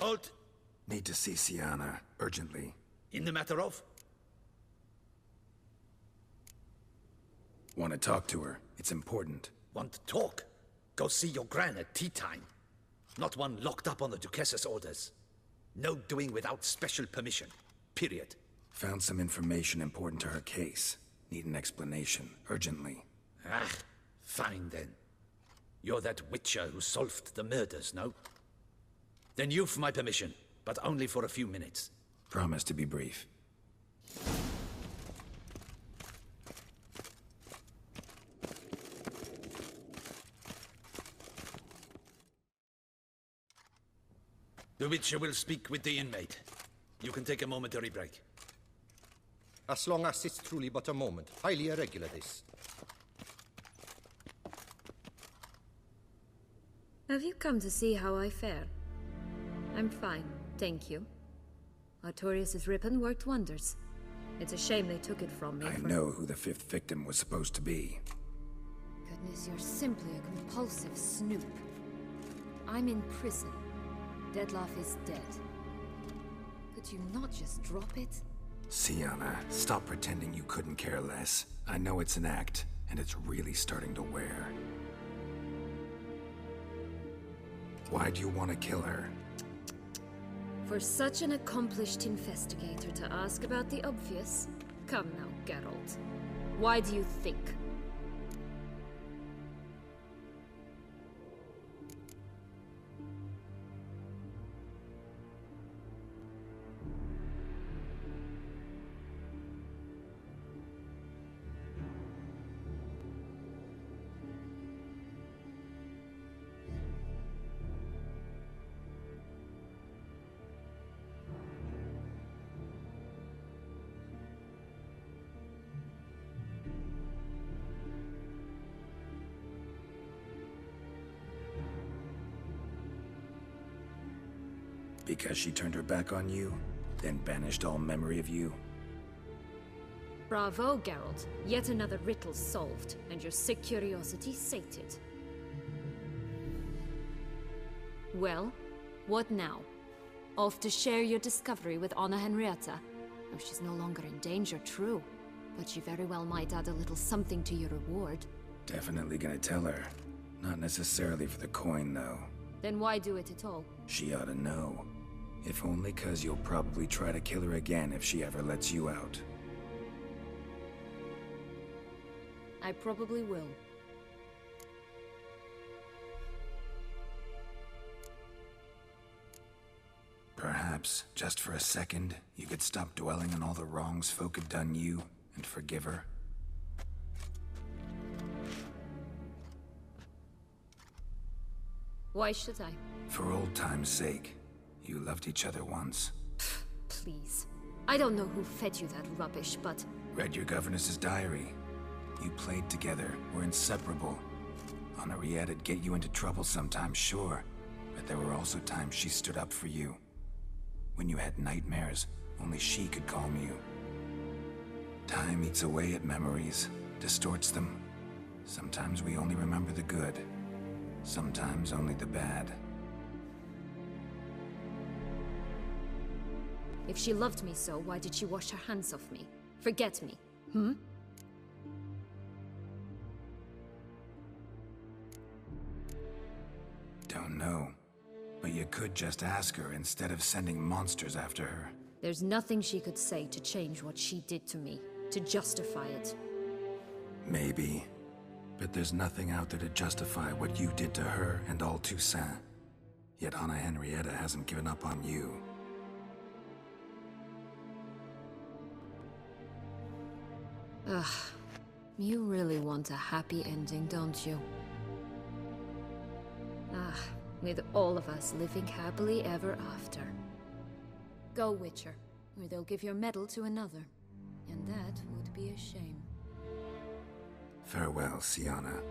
Geralt? Need to see Syanna, urgently. In the matter of? Want to talk to her. It's important. Want to talk? Go see your gran at tea time. Not one locked up on the Duquess's orders. No doing without special permission. Period. Found some information important to her case. Need an explanation, urgently. Ah, fine then. You're that witcher who solved the murders, no? Then you've my permission, but only for a few minutes. Promise to be brief. The Witcher will speak with the inmate. You can take a momentary break. As long as it's truly but a moment. Highly irregular, this. Have you come to see how I fare? I'm fine, thank you. Artorius' ribbon worked wonders. It's a shame they took it from me. I know who the fifth victim was supposed to be. Goodness, you're simply a compulsive snoop. I'm in prison. Dettlaff is dead. Could you not just drop it? Syanna, stop pretending you couldn't care less. I know it's an act, and it's really starting to wear. Why do you want to kill her? For such an accomplished investigator to ask about the obvious? Come now, Geralt. Why do you think? Because she turned her back on you, then banished all memory of you? Bravo, Geralt. Yet another riddle solved, and your sick curiosity sated. Well, what now? Off to share your discovery with Anna Henrietta? Oh, she's no longer in danger, true. But she very well might add a little something to your reward. Definitely gonna tell her. Not necessarily for the coin, though. Then why do it at all? She ought to know. If only 'cause you'll probably try to kill her again if she ever lets you out. I probably will. Perhaps, just for a second, you could stop dwelling on all the wrongs folk had done you and forgive her. Why should I? For old time's sake. You loved each other once. Please. I don't know who fed you that rubbish, but... Read your governess's diary. You played together, were inseparable. Henriette'd get you into trouble sometimes, sure. But there were also times she stood up for you. When you had nightmares, only she could calm you. Time eats away at memories, distorts them. Sometimes we only remember the good. Sometimes only the bad. If she loved me so, why did she wash her hands off me? Forget me, hmm? Don't know. But you could just ask her instead of sending monsters after her. There's nothing she could say to change what she did to me, to justify it. Maybe. But there's nothing out there to justify what you did to her and all Toussaint. Yet Anna Henrietta hasn't given up on you. Ugh. You really want a happy ending, don't you? Ah, with all of us living happily ever after. Go, Witcher, or they'll give your medal to another. And that would be a shame. Farewell, Syanna.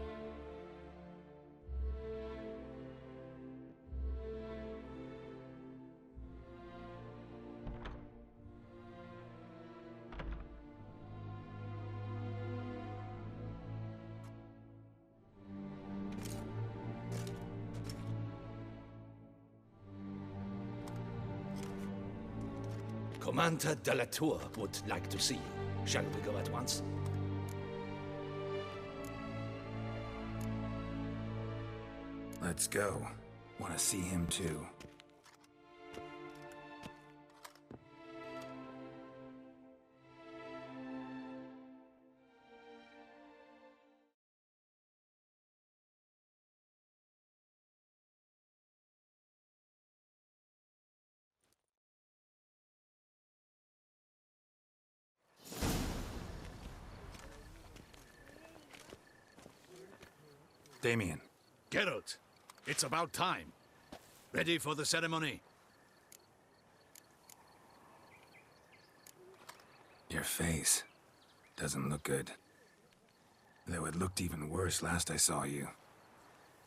Commander de la Tour would like to see you. Shall we go at once? Let's go. Want to see him too. Damien. Geralt, it's about time. Ready for the ceremony? Your face doesn't look good. Though it looked even worse last I saw you.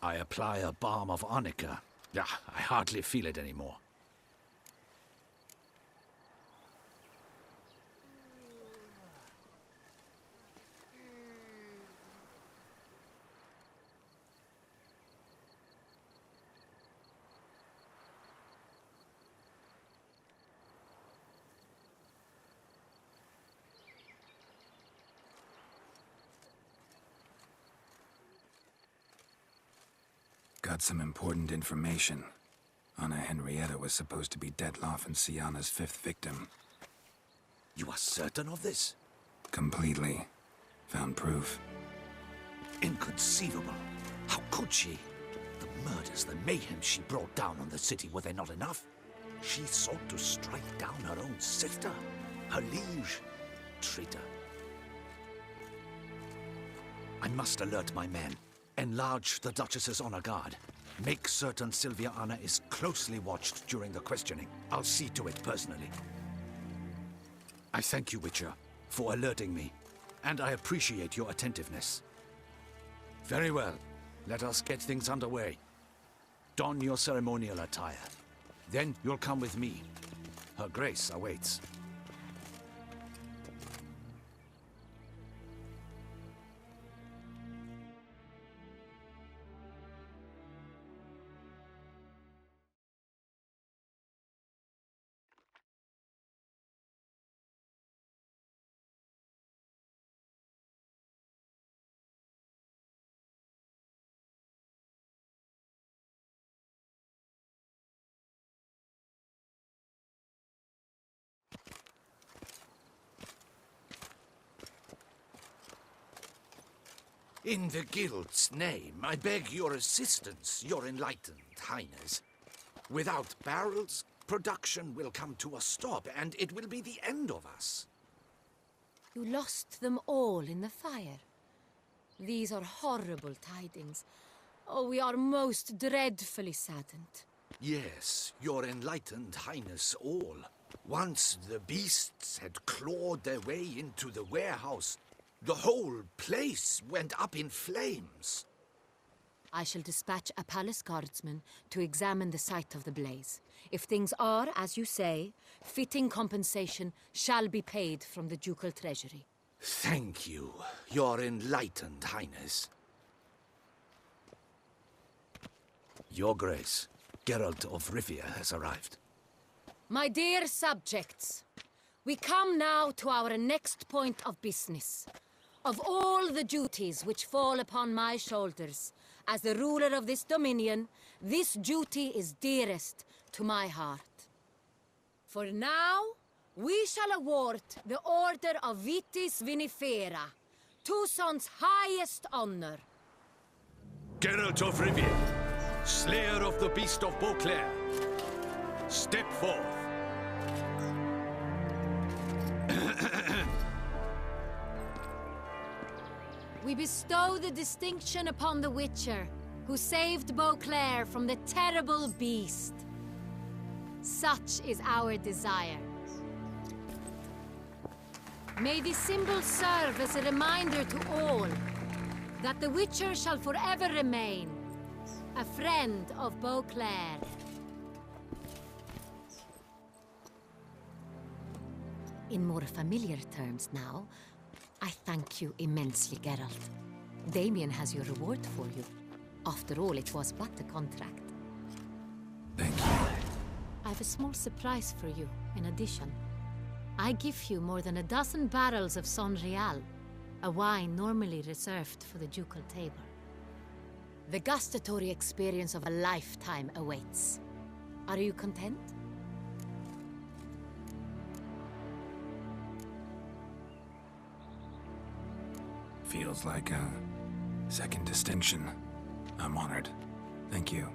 I apply a balm of arnica. Yeah, I hardly feel it anymore. Got some important information. Anna Henrietta was supposed to be Detloff and Syanna's 5th victim. You are certain of this? Completely. Found proof. Inconceivable. How could she? The murders, the mayhem she brought down on the city, were they not enough? She sought to strike down her own sister, her liege. Traitor. I must alert my men. Enlarge the Duchess's honor guard. Make certain Sylvia Anna is closely watched during the questioning. I'll see to it personally. I thank you, Witcher, for alerting me, and I appreciate your attentiveness. Very well. Let us get things underway. Don your ceremonial attire. Then you'll come with me. Her Grace awaits. In the Guild's name, I beg your assistance, your enlightened highness. Without barrels, production will come to a stop, and it will be the end of us. You lost them all in the fire. These are horrible tidings. Oh, we are most dreadfully saddened. Yes, your enlightened highness all. Once the beasts had clawed their way into the warehouse, the whole place went up in flames. I shall dispatch a palace guardsman to examine the site of the blaze. If things are, as you say, fitting compensation shall be paid from the ducal treasury. Thank you, your enlightened highness. Your Grace, Geralt of Rivia has arrived. My dear subjects, we come now to our next point of business. Of all the duties which fall upon my shoulders, as the ruler of this dominion, this duty is dearest to my heart. For now, we shall award the Order of Vitis Vinifera, Toussaint's highest honor. Geralt of Rivia, slayer of the beast of Beauclair, step forth. We bestow the distinction upon the Witcher, who saved Beauclair from the terrible beast. Such is our desire. May this symbol serve as a reminder to all that the Witcher shall forever remain a friend of Beauclair. In more familiar terms now, I thank you immensely, Geralt. Damien has your reward for you. After all, it was but a contract. Thank you. I have a small surprise for you, in addition. I give you more than a dozen barrels of Sonreal, a wine normally reserved for the ducal table. The gustatory experience of a lifetime awaits. Are you content? Feels like a second distinction. I'm honored. Thank you.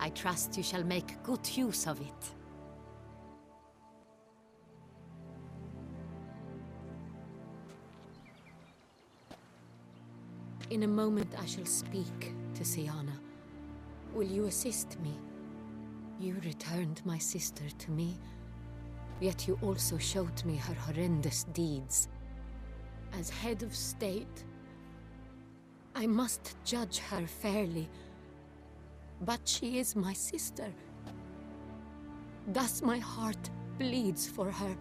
I trust you shall make good use of it. In a moment I shall speak to Syanna. Will you assist me? You returned my sister to me, yet you also showed me her horrendous deeds. As head of state, I must judge her fairly, but she is my sister. Thus my heart bleeds for her.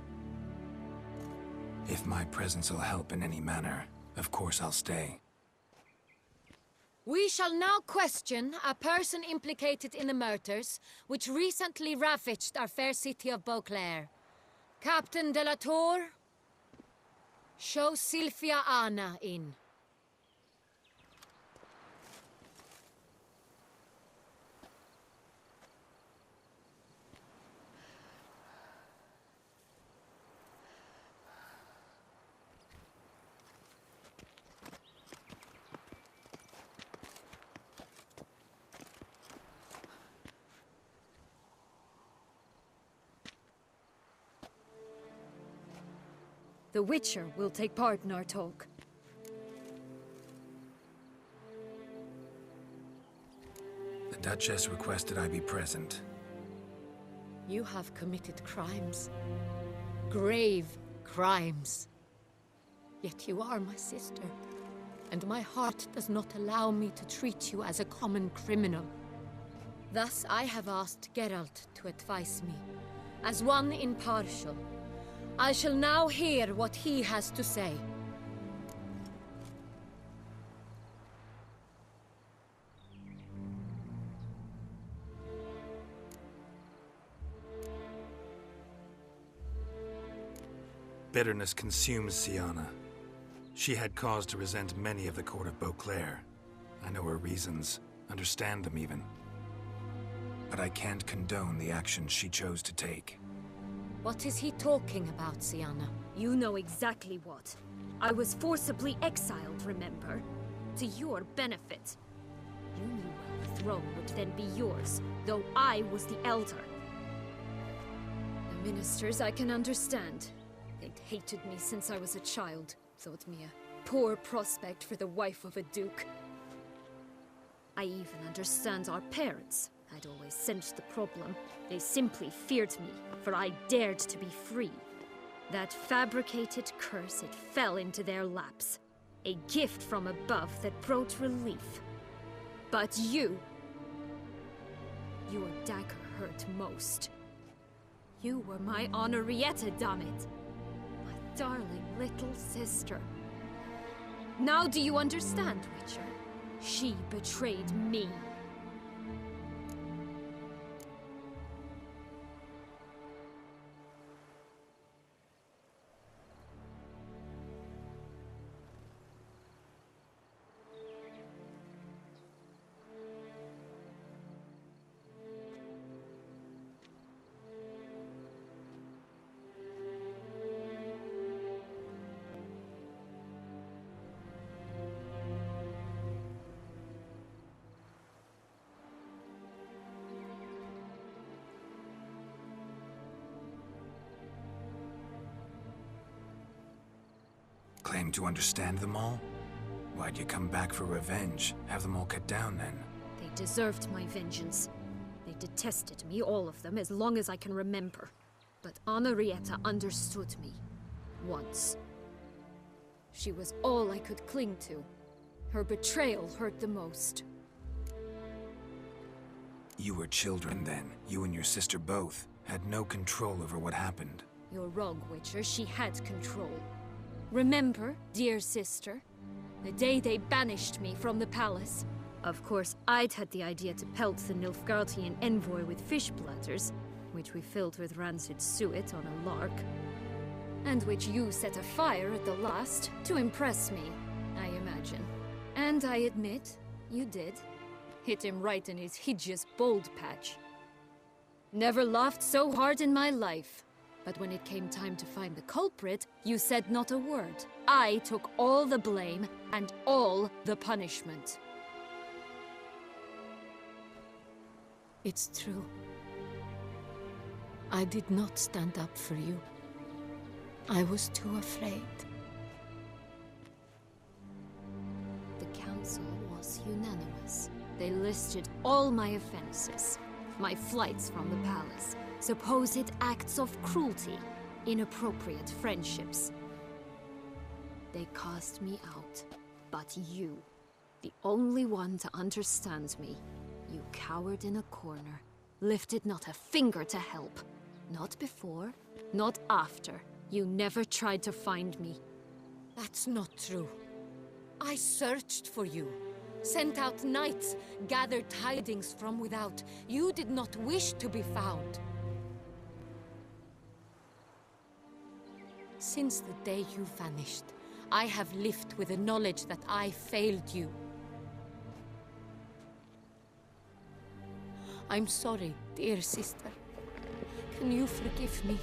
If my presence will help in any manner, of course I'll stay. We shall now question a person implicated in the murders which recently ravaged our fair city of Beauclair. Captain de la Tour, show Sylvia Anna in. The Witcher will take part in our talk. The Duchess requested I be present. You have committed crimes. Grave crimes. Yet you are my sister, and my heart does not allow me to treat you as a common criminal. Thus I have asked Geralt to advise me, as one impartial. I shall now hear what he has to say. Bitterness consumes Syanna. She had cause to resent many of the court of Beauclair. I know her reasons, understand them even. But I can't condone the actions she chose to take. What is he talking about, Syanna? You know exactly what. I was forcibly exiled, remember? To your benefit. You knew well the throne would then be yours, though I was the elder. The ministers I can understand. They'd hated me since I was a child, thought me a poor prospect for the wife of a duke. I even understand our parents. I'd always sensed the problem. They simply feared me, for I dared to be free. That fabricated curse, it fell into their laps. A gift from above that brought relief. But you... your dagger hurt most. You were my Henrietta, dammit. My darling little sister. Now do you understand, Witcher? She betrayed me. Claim to understand them all? Why'd you come back for revenge? Have them all cut down then? They deserved my vengeance. They detested me, all of them, as long as I can remember. But Henrietta understood me. Once. She was all I could cling to. Her betrayal hurt the most. You were children then. You and your sister both had no control over what happened. You're wrong, Witcher. She had control. Remember, dear sister, the day they banished me from the palace? Of course, I'd had the idea to pelt the Nilfgaardian envoy with fish bladders, which we filled with rancid suet on a lark. And which you set afire at the last to impress me, I imagine. And I admit, you did. Hit him right in his hideous bald patch. Never laughed so hard in my life. But when it came time to find the culprit, you said not a word. I took all the blame and all the punishment. It's true. I did not stand up for you. I was too afraid. The council was unanimous. They listed all my offenses. My flights from the palace, supposed acts of cruelty, inappropriate friendships. They cast me out. But you, the only one to understand me, you cowered in a corner, lifted not a finger to help. Not before, not after. You never tried to find me. That's not true. I searched for you. Sent out knights, gathered tidings from without. You did not wish to be found. Since the day you vanished, I have lived with the knowledge that I failed you. I'm sorry, dear sister. Can you forgive me?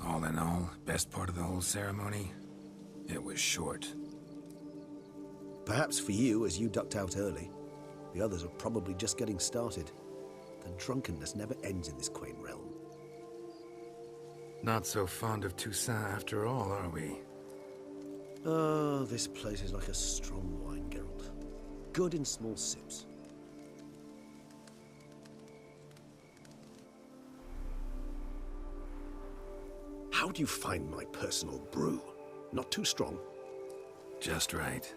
All in all, best part of the whole ceremony? It was short. Perhaps for you, as you ducked out early. The others are probably just getting started. The drunkenness never ends in this quaint realm. Not so fond of Toussaint after all, are we? Oh, this place is like a strong wine, Geralt. Good in small sips. How do you find my personal brew? Not too strong? Just right.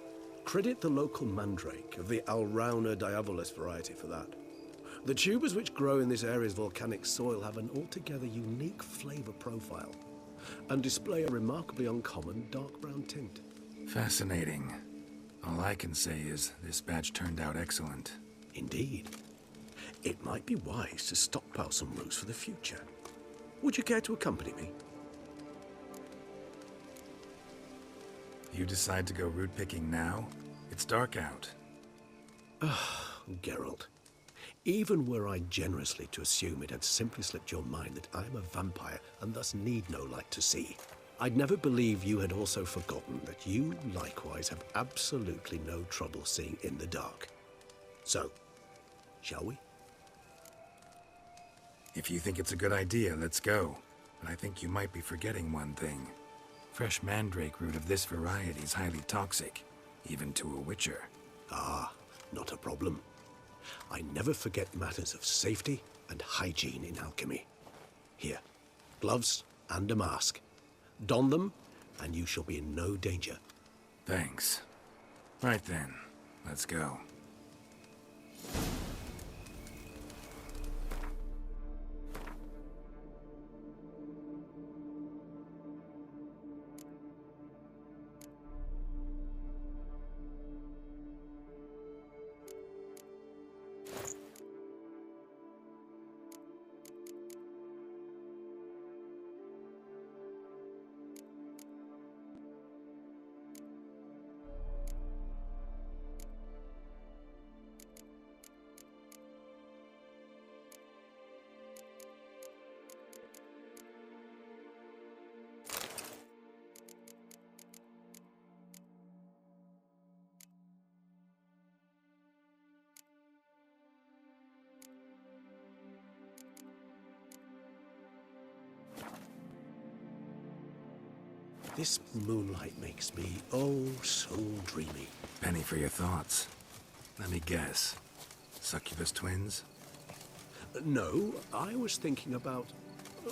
Credit the local mandrake of the Alrauna diavolis variety for that. The tubers which grow in this area's volcanic soil have an altogether unique flavor profile and display a remarkably uncommon dark brown tint. Fascinating. All I can say is this batch turned out excellent. Indeed. It might be wise to stockpile some roots for the future. Would you care to accompany me? You decide to go root picking now? It's dark out. Geralt, even were I generously to assume it had simply slipped your mind that I am a vampire and thus need no light to see, I'd never believe you had also forgotten that you likewise have absolutely no trouble seeing in the dark. So, shall we? If you think it's a good idea, let's go. But I think you might be forgetting one thing. Fresh mandrake root of this variety is highly toxic, even to a witcher. Ah, not a problem. I never forget matters of safety and hygiene in alchemy. Here, gloves and a mask. Don them, and you shall be in no danger. Thanks. Right then, let's go. This moonlight makes me, oh, so dreamy. Penny for your thoughts. Let me guess. Succubus twins? No, I was thinking about,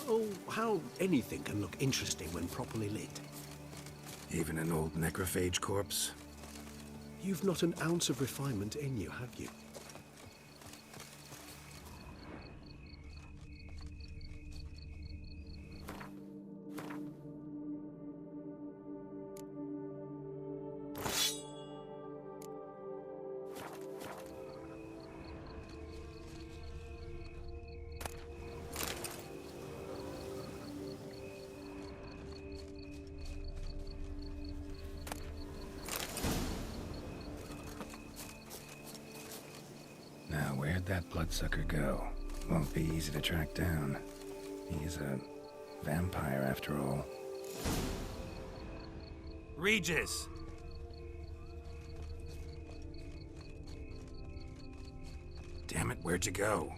oh, how anything can look interesting when properly lit. Even an old necrophage corpse? You've not an ounce of refinement in you, have you? Now, where'd that bloodsucker go? Won't be easy to track down. He's a vampire, after all. Regis! Damn it, where'd you go?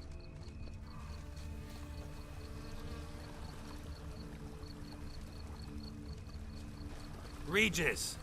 Regis!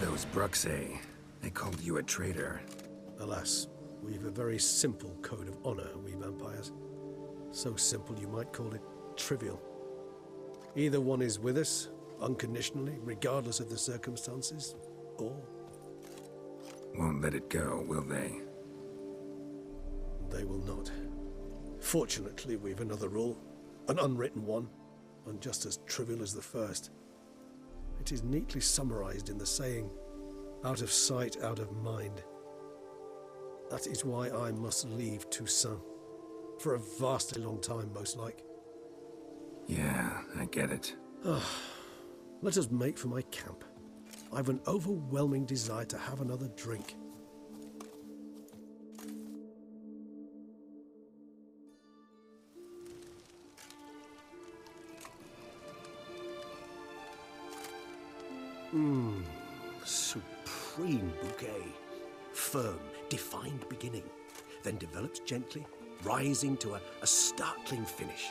Those Bruxae, they called you a traitor. Alas, we've a very simple code of honor, we vampires. So simple you might call it trivial. Either one is with us, unconditionally, regardless of the circumstances, or... Won't let it go, will they? they will not. Fortunately, we've another rule, an unwritten one, and just as trivial as the first. It is neatly summarized in the saying, out of sight, out of mind. That is why I must leave Toussaint. For a vastly long time, most like. Yeah, I get it. Let us make for my camp. I've an overwhelming desire to have another drink. Supreme bouquet. Firm, defined beginning, then develops gently, rising to a startling finish.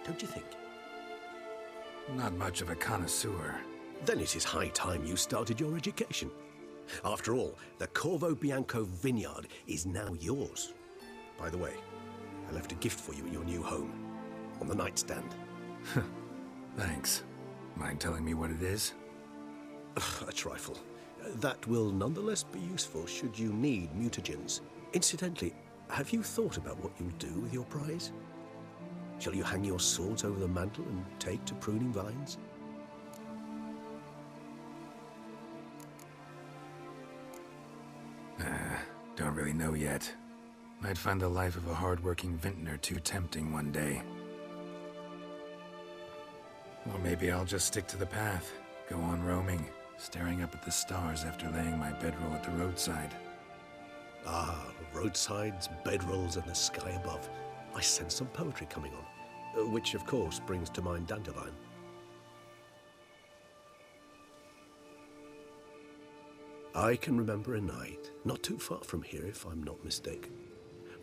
Don't you think? Not much of a connoisseur. Then it is high time you started your education. After all, the Corvo Bianco vineyard is now yours. By the way, I left a gift for you in your new home, on the nightstand. Thanks. Mind telling me what it is? A trifle. That will nonetheless be useful should you need mutagens. Incidentally, have you thought about what you'll do with your prize? Shall you hang your swords over the mantle and take to pruning vines? Don't really know yet. Might find the life of a hard-working vintner too tempting one day. Or maybe I'll just stick to the path, go on roaming, staring up at the stars after laying my bedroll at the roadside. Ah, roadsides, bedrolls, and the sky above. I sense some poetry coming on, which of course brings to mind Dandelion. I can remember a night, not too far from here if I'm not mistaken.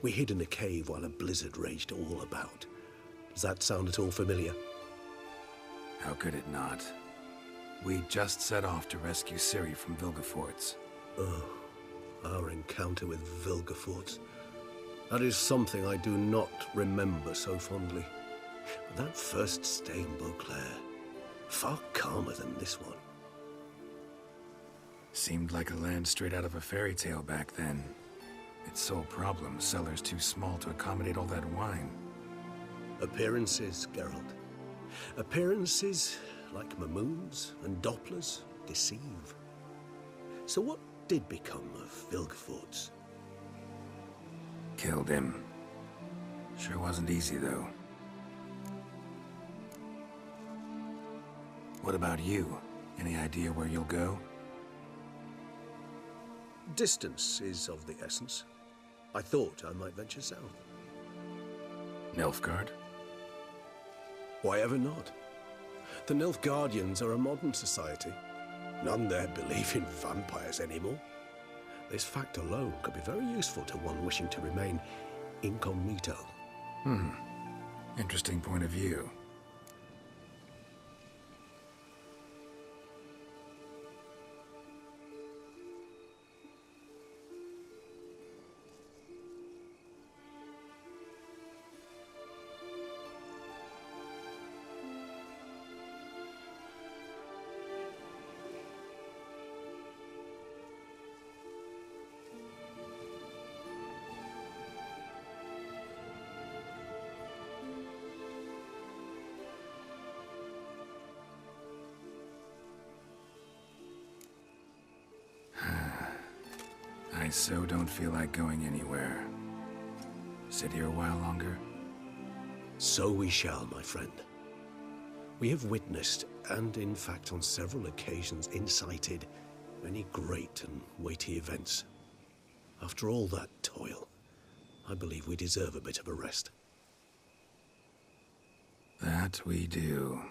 We hid in a cave while a blizzard raged all about. Does that sound at all familiar? How could it not? We just set off to rescue Ciri from Vilgefortz. Oh, our encounter with Vilgefortz. That is something I do not remember so fondly. But that first stay in Beauclair, far calmer than this one. Seemed like a land straight out of a fairy tale back then. Its sole problem, cellars too small to accommodate all that wine. Appearances, Geralt. Appearances, like Mamoons and Dopplers, deceive. So what did become of Vilgefortz? Killed him. Sure wasn't easy, though. What about you? Any idea where you'll go? Distance is of the essence. I thought I might venture south. Nilfgaard? Why ever not? The Nilfgaardians are a modern society. None there believe in vampires anymore. This fact alone could be very useful to one wishing to remain incognito. Interesting point of view. I so don't feel like going anywhere. Sit here a while longer? So we shall, my friend. We have witnessed, and in fact on several occasions incited, many great and weighty events. After all that toil, I believe we deserve a bit of a rest. That we do.